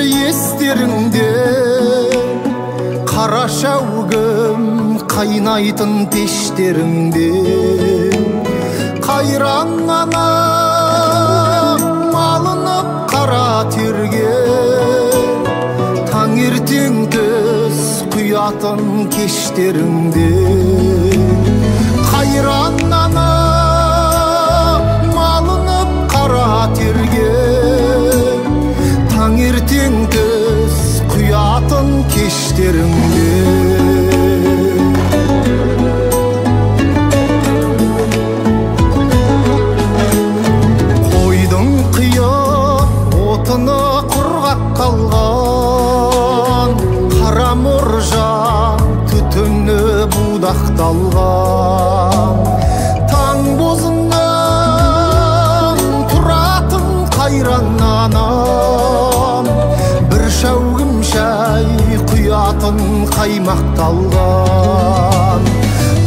естеріңде қара шәугім қайнайтын пештеріңде қайран ана малынып қара терге таңертең түс құятын кештеріңде қайран ана малынып қара терге таңертең түс құятын кештеріңде қойдың қиып отыны құрғақ қалған қара мұржа түтіні будақталған таң бозынан тұратын қайран анам бір шәугім шәй құятын қаймақталған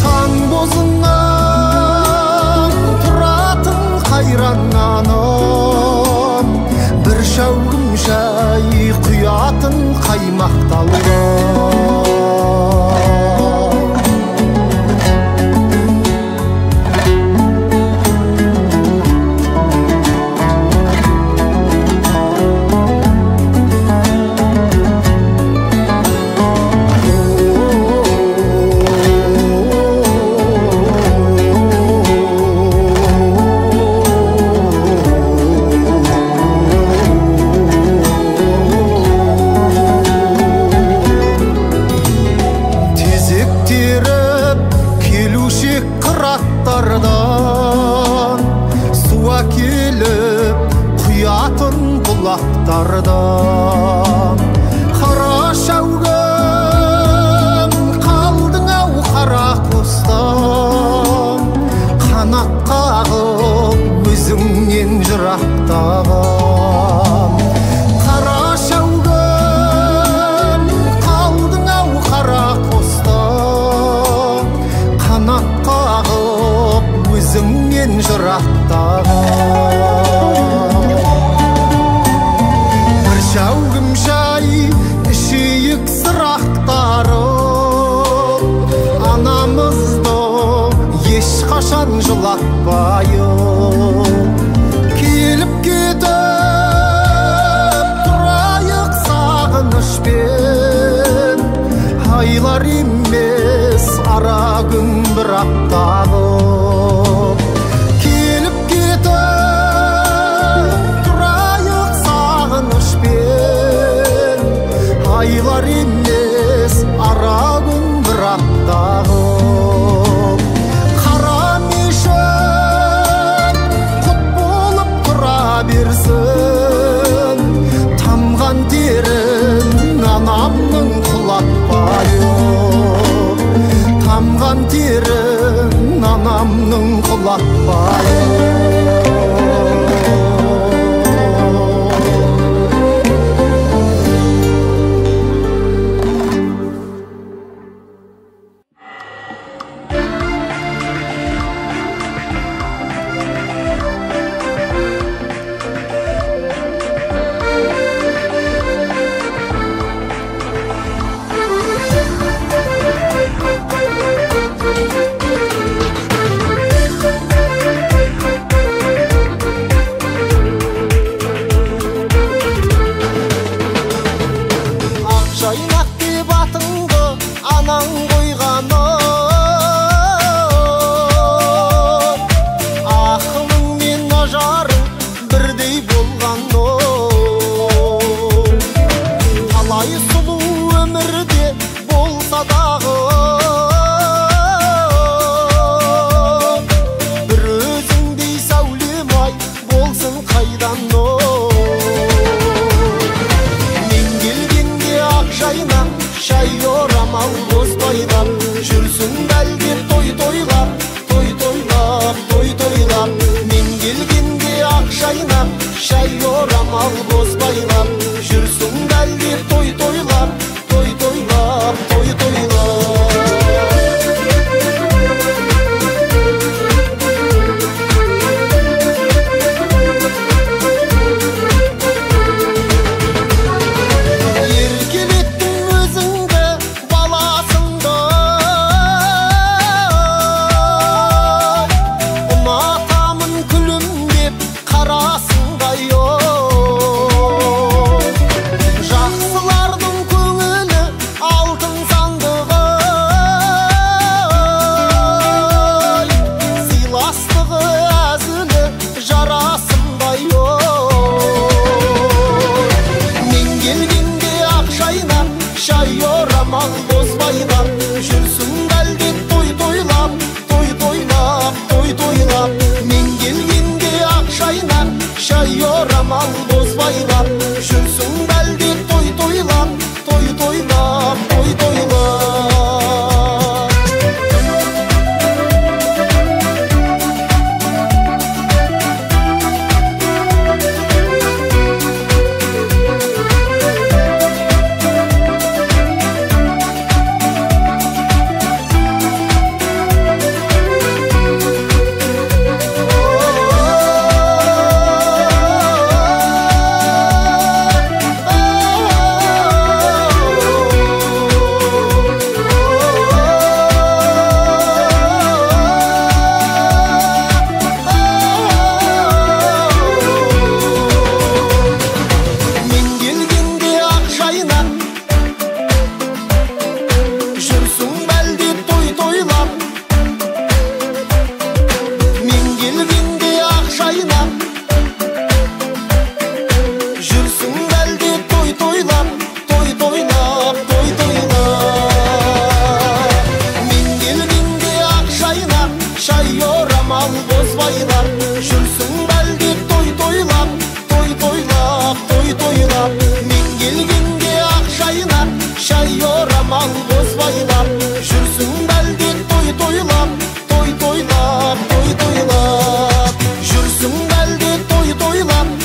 таң бозынан тұратын қайран анам бір шәугім шәй құятын қаймақталған суа келіп құятын бұлақтардан қара шәугім қалдың ау қара қостан қанат қағып өзіңнен жырақтаған қара шәугім қалдың ау қара қостан қанат қағып өзіңнен жырақтаған бір шәугім шай ішейік сырақтарым анамызды ешқашан жылатпайық келіп кетіп тұрайық сағынышпен айлар емес ара күн бір аптағып келіп кетіп тұрайық сағынышпен айлар емес ара күн бір аптағып қара мешіт құт болып тұра берсін тамған терін анамның құлатпайық тамған терін анамның құлатпайық жалғыз байлап жүрсің бәлки той тойлап жүрсің бәлки той тойлап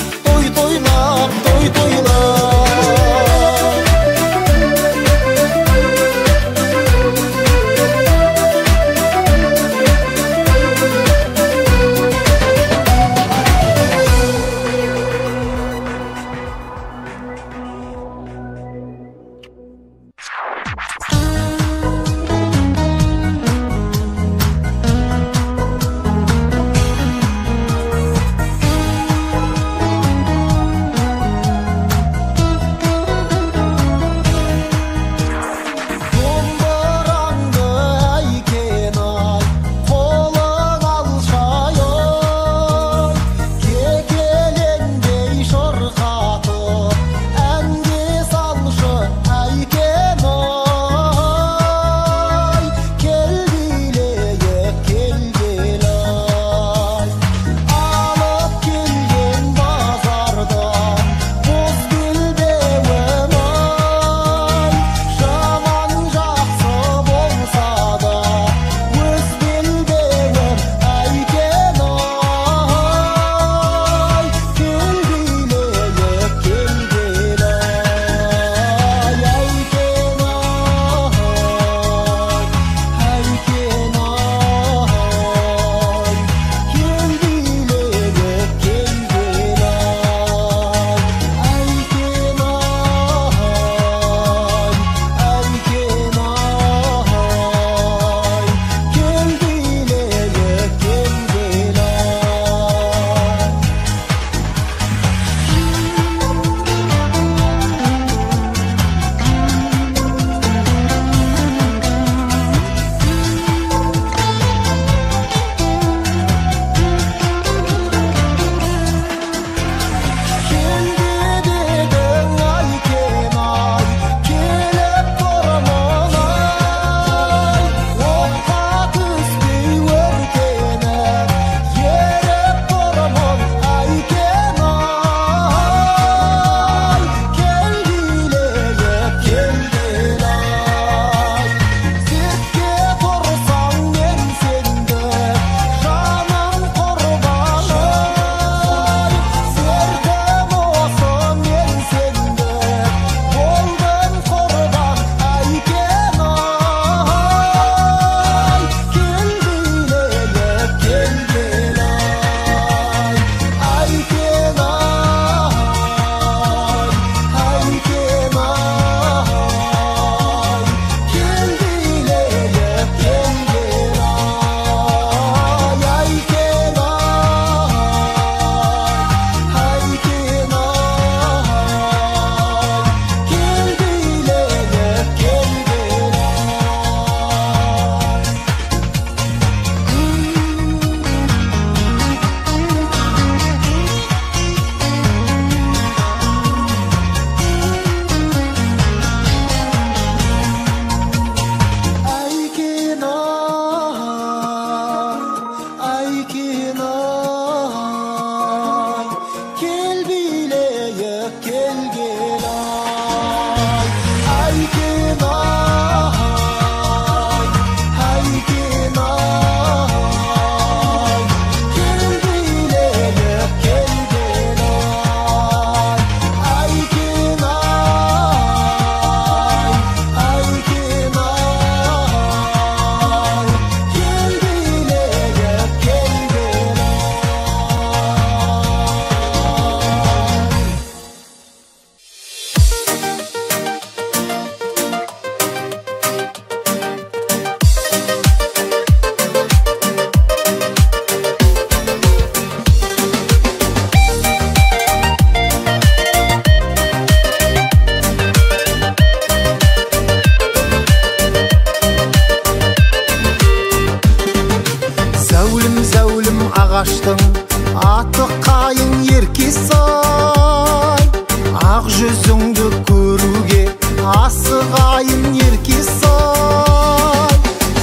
ағаштың аты қайың еркесай, ақ жүзіңді көруге асығайын еркесай.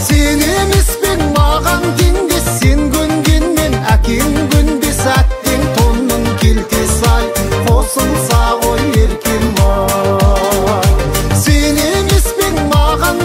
Сен емес пең маған теңдес, сен көнгенмен әкең көнбес, әттең тонның келтесай қосылса ғой еркем ай. Сен емес пең маған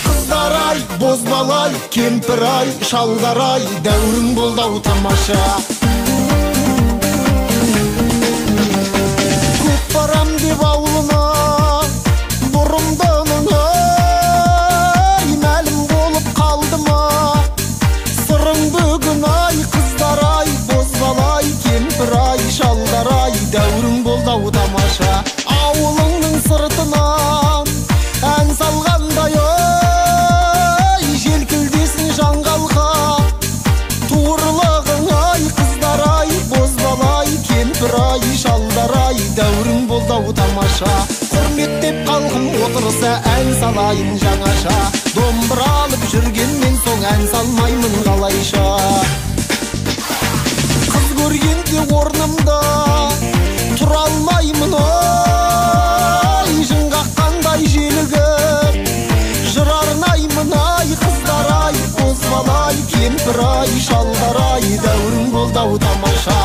Kızlar ay, bozbalay, kempir ay, şallar ay, däwrüň boldy tamaşa. Köp baram dep awlyna, burumdan ay, ma'lum bolup kaldyma. Sırrın bugün ay, kızlar ay, bozbalay, kempir ay, şallar ay, däwrüň boldy tamaşa. Awlynyň sırtynan en salganday ay, jelkildesin jangalga. Tuğurlağın ay, kızlar ay, bozbalay, kempir ay, şallar ay, däwrüň boldy tamaşa. Hurmettep kalgym otursa en salayın жаңаша. Dombra alıp jürgenden soň en salmaymyn galayşa. Kız görgende ornymda turalmaymyn ay, jyngakkanday jeligip jırarnaymyn ay, kızlar ay, bozbalay, kempir ay, şallar ay, däwrüň boldy tamaşa.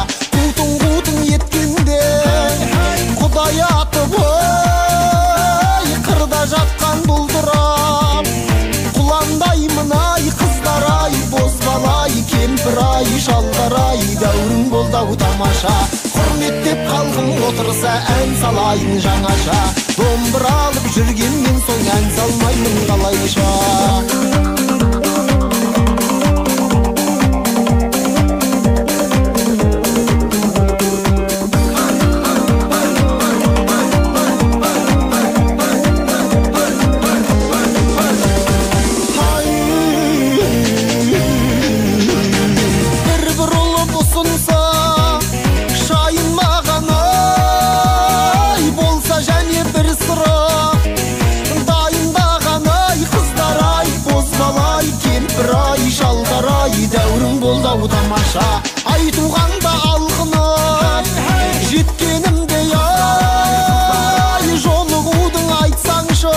Kutun yetkende Kuday atıp ay, kırda jatkan buldurap kulandaymyn ay, kızlar ay, bozbalay, kempir ay, şallar ay, däwrüň boldy tamaşa. Hurmettep kalgym otursa en salayın жаңаша. Dombra alıp jürgenden soň en salmaymyn galayşa. Däwrüň boldy tamaşa. Aytuganda algyny jetkenimde ay, jolugudyň aýtsaňşy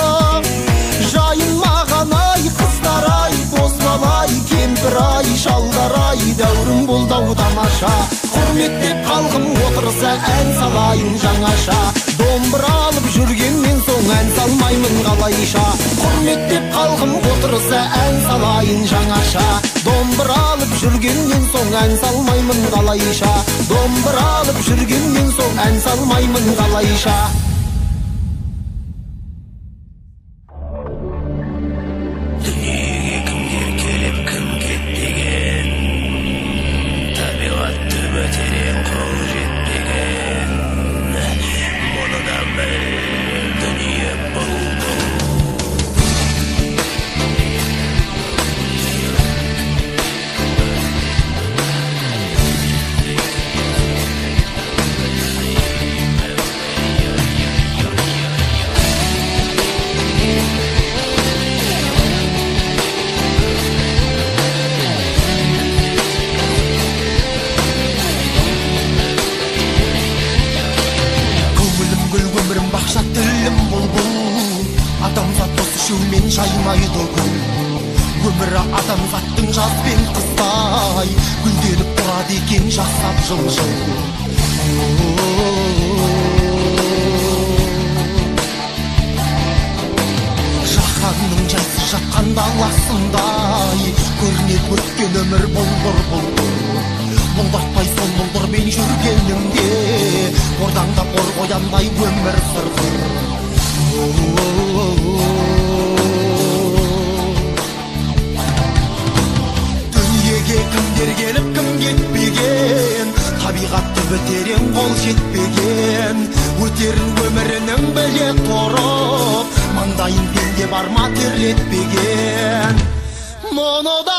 jaýyn magan ay, kızlar ay, bozbalay, kempir ay, şallar ay, däwrüň boldy tamaşa. Hurmettep kalgym otursa en salayyn жаңаша. Dombra alıp jürgenden soň en salmaymyn galayşa. Hurmettep kalgym otursa en salayyn жаңаша. Dombra alıp jürgenden soň en salmaymyn galayşa. Dombra alıp jürgenden soň en salmaymyn galayşa. Dünyaya kimge kelip kim ketmegen, tabiatty böteren kol jetmegen. Munudan bir dünya boldy. Bakşat dilim bulbul, adamzat dostu men jaymaydy gül. Ömürü adamzattың jaz ben kızday, güldenip turady eken jasap jıl-jıl. Jahanyň jaysy jatkan dağlasynday, görnet ötken ömür boldur. Buldatpay son buldur ben jürgenimde, ordanda bor goýanday ömür sırgır. Dünyege kimler gelip kim ketmegen, tabigatty böteren kol jetmegen. Öterin ömüriniň bele torup, mandaýyn pende barma terletmegen. Monoda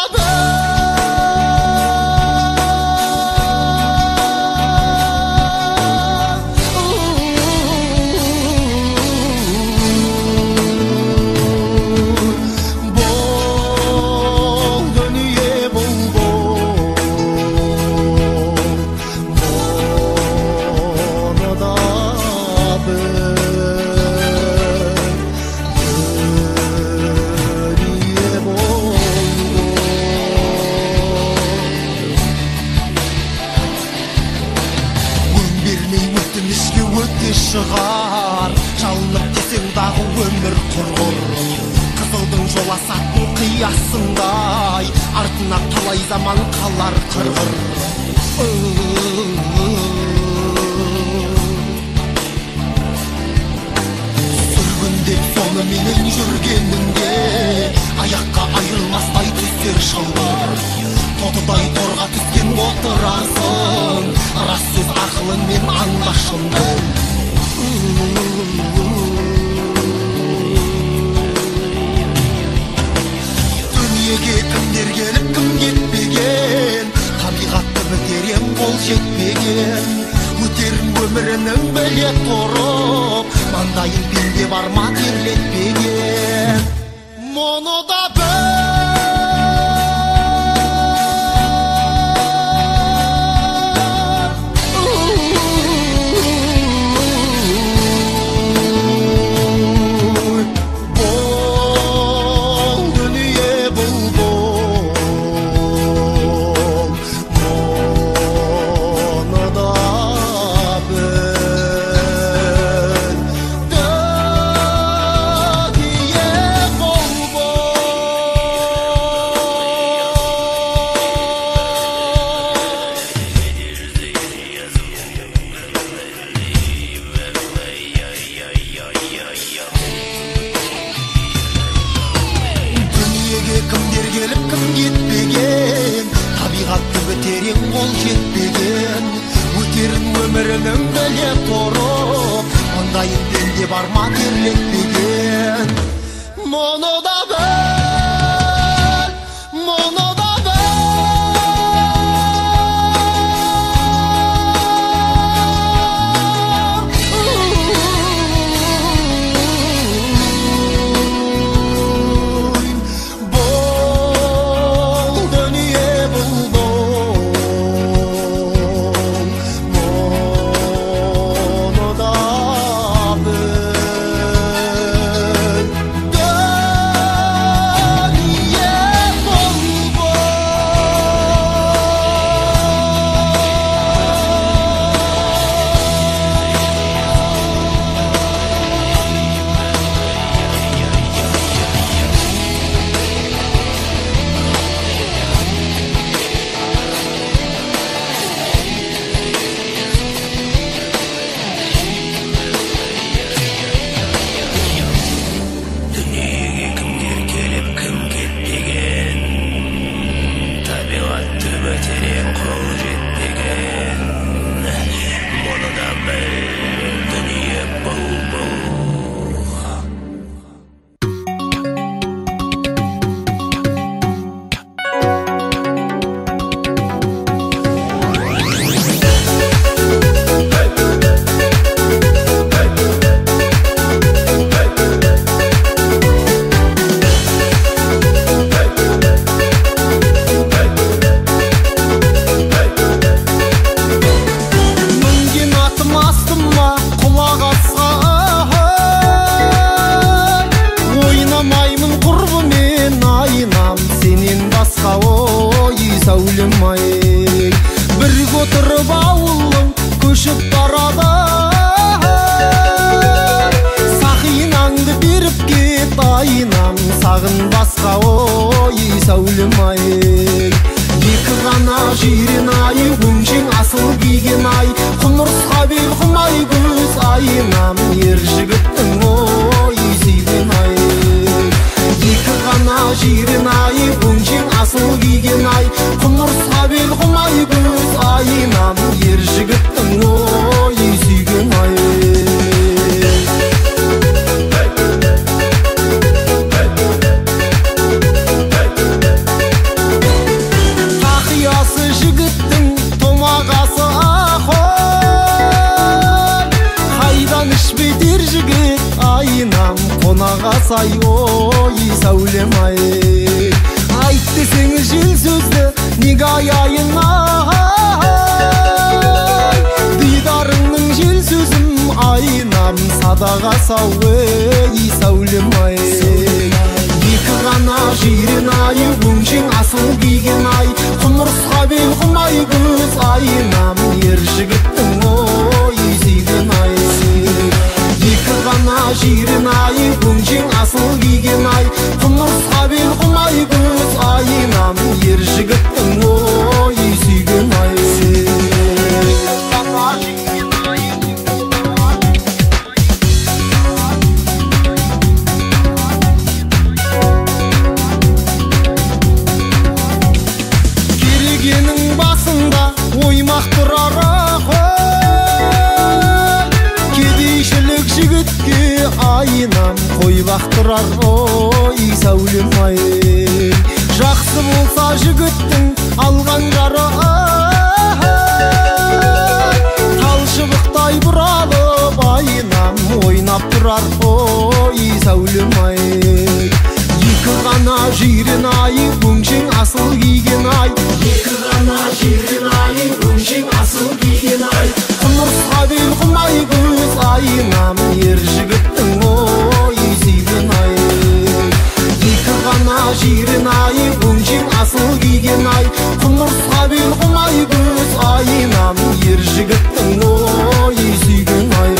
сырласатын қиясындай артына талай заман қалар қырғыр. Сүргіндеп соны менен жүргенінде аяққа айырылмастай түстер шылбыр. Тотыдай торға түскен отырасың, рас сөз ақылыңмен аңдашымды. Дүниеге кімдер келіп кім кетпеген, табиғатты бітерем қол жетпеген. Өтерін өмірінің біле тұрып, маңдайын пенде бар ма терлетпеген. Мұны да сай ой сәулем ай айт десең жел сөзді неге аяйын ай дидарыңның жел сөзім айнам садаға сау ей сәулем ай екі ғана жирен ай өңшең асыл киген ай құмырсқа бел құмай көз айнам ер жігіттің ой сүйген ай екі ғана жирен ай өңшең асыл киген ай құмырсқа ер жігіттің ой сүйген ай. Керегенің басында оймақ тұрар кедейшілік жігітке айнам қой лақтырар ой сәулем ай. Жақсы болса жігіттің алған жары талшыбықтай бұралып айнам ойнап тұрар ой сәулем ай. Екі ғана жирен ай өңшең асыл киген ай. Екі ғана жирен ай өңшең асыл киген ай. Құмырсқа бел құмай көз айнам ер жігіттің ой сүйген ай. Екі ғана жирен ай өңшең асыл киген ай. Құмырсқа бел құмай көз айнам ер жігіттің ой сүйген ай.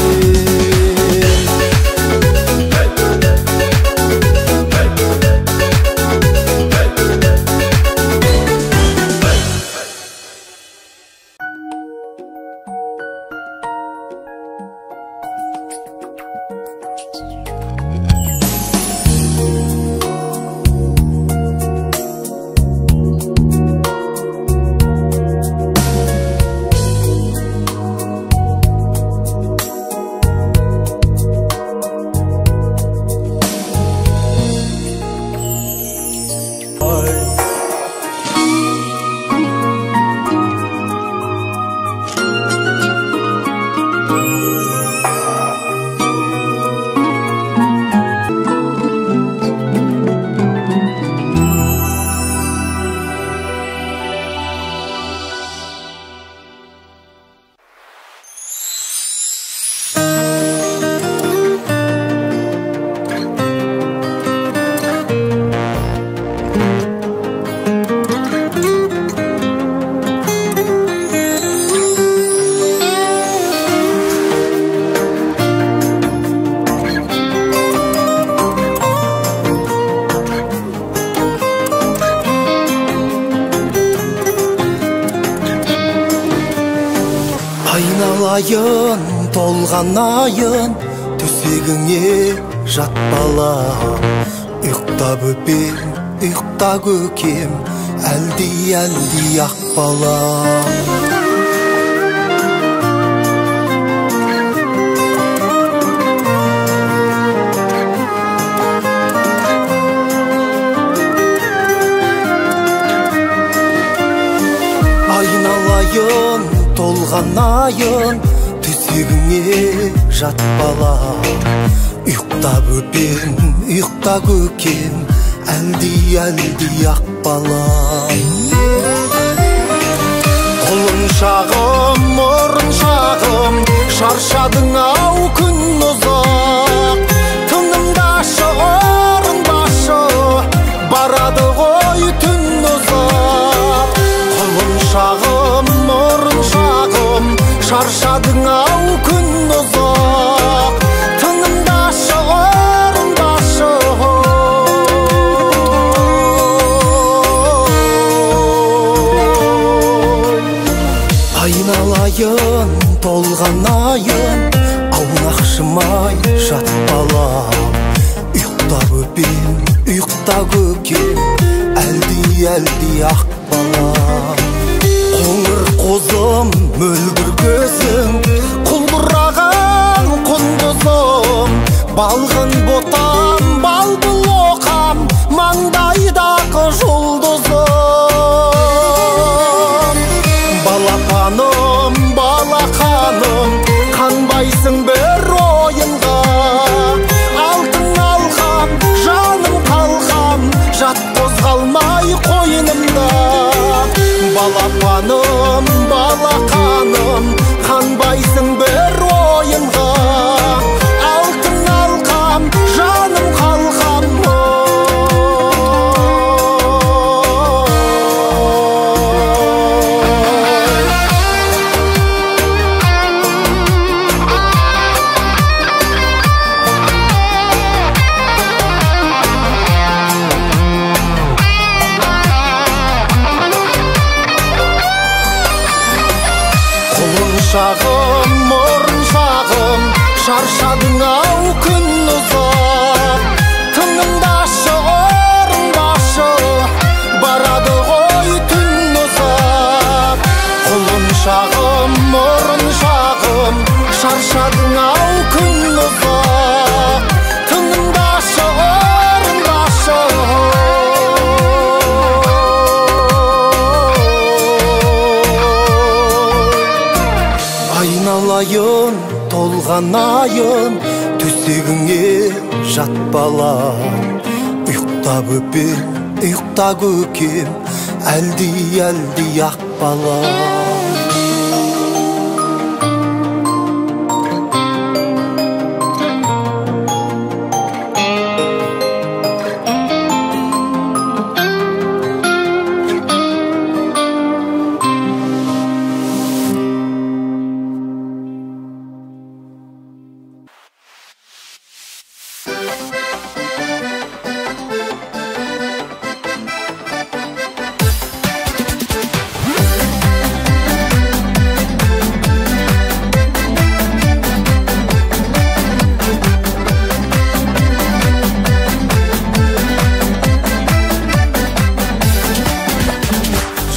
Айналайын толған айын төсегіңе жат балам. Ұйықтап өпем, ұйықта көкем, әлди ақ балам. Айналайын толған айын төсегіңе жат балам. Ұйықтап өпем, ұйықта көкем, әлди ақ балам. Құлын шағым, мұрын шағым, шаршадың ау күн ұзақ. Тынымдашы, орындашы, барады ғой түн ұзақ. Құлын шағым, мұрын шағым, шаршадың ау күн ұзақ. Тынымдашы, орындашы. Айналайын толған айын, аунақшымай жат балам. Ұйықтап өпем, ұйықта көкем, әлди ақ балам. Қоңыр қозым, мөлгір көзім, құлдыраған құндызым. Балғын ботам, балбыл оқам, маңдайдағы жұлдызым. Балапаным, балақаным, қанбайсың бір ойынға. Алтын алғам, жаным қалғам, жат қозғалмай қойнымда. Балапаным, балақаным, қанбайсың бір ойынға. Алтын алғам, жаным қалғам. шағым, мұрын шағым, шаршадың-ау күн ұзап. Тыңымдашы, орындашы, барады ғой түн ұзап. Құлын шағым, мұрын шағым, шаршадың-ау күн ұзап. Тыңымдашы, орындашы. Айналайын, толғанайын, төсегіңе жат балам. Ұйықта бөпем, ұйықта көкем, әлди ақ балам.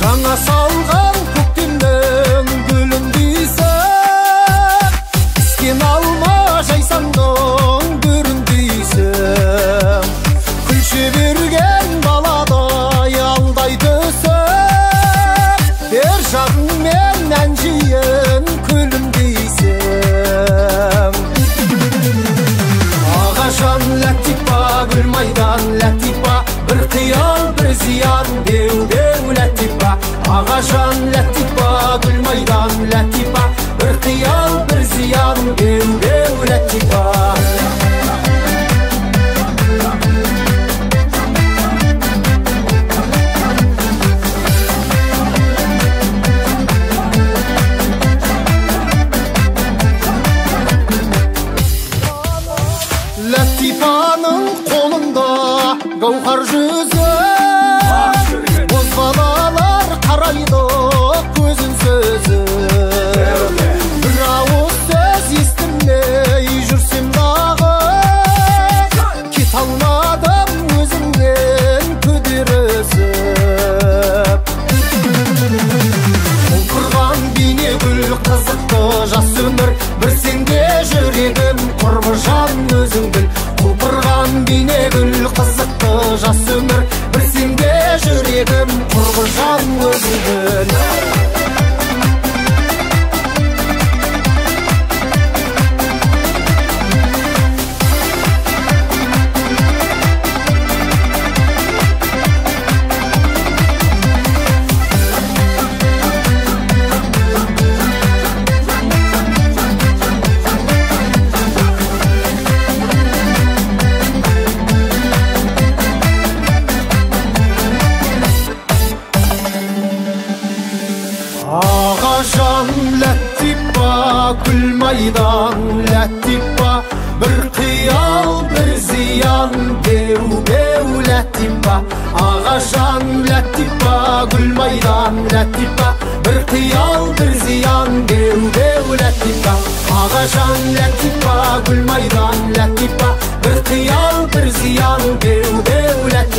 Жаңа салған көктемнің гүліндейсің, піскен алма жайсаңдың бүріндейсің. Күлше берген баладай алдай түсің, бер жағыңмен әнжейін күлімдейсің. Ағашан ләтипа, гүлмайдан ләтипа, бір қиял бір зиян деу ләтипа. Ағашан ләтипа, гүлмайдан ләтипа, бір қиял бір зиян деу ләтипа. Ләтипаның қолында гауһар жүзі, бозбалалар қарайды көзін сөзі. Бір ауыз сөз естімей жүрсем дағы, кет алмадым өзіңнен көтерісіп. Құлпырған бейне гүл қызықты жас өмір, бір сенде жүрегім құрбы жан өзің біл. Құлпырған бейне гүл қызықты жас өмір, бір сенде жүрегім құрбы жан өзің біл. Ағашан ләтипа, гүлмайдан ләтипа, бір қиял бір зиян деу ләтипа. Ағашан ләтипа, гүлмайдан ләтипа, бір қиял бір зиян деу ләтипа. Ағашан ләтипа, гүлмайдан ләтипа, бір қиял бір зиян деу ләтипа.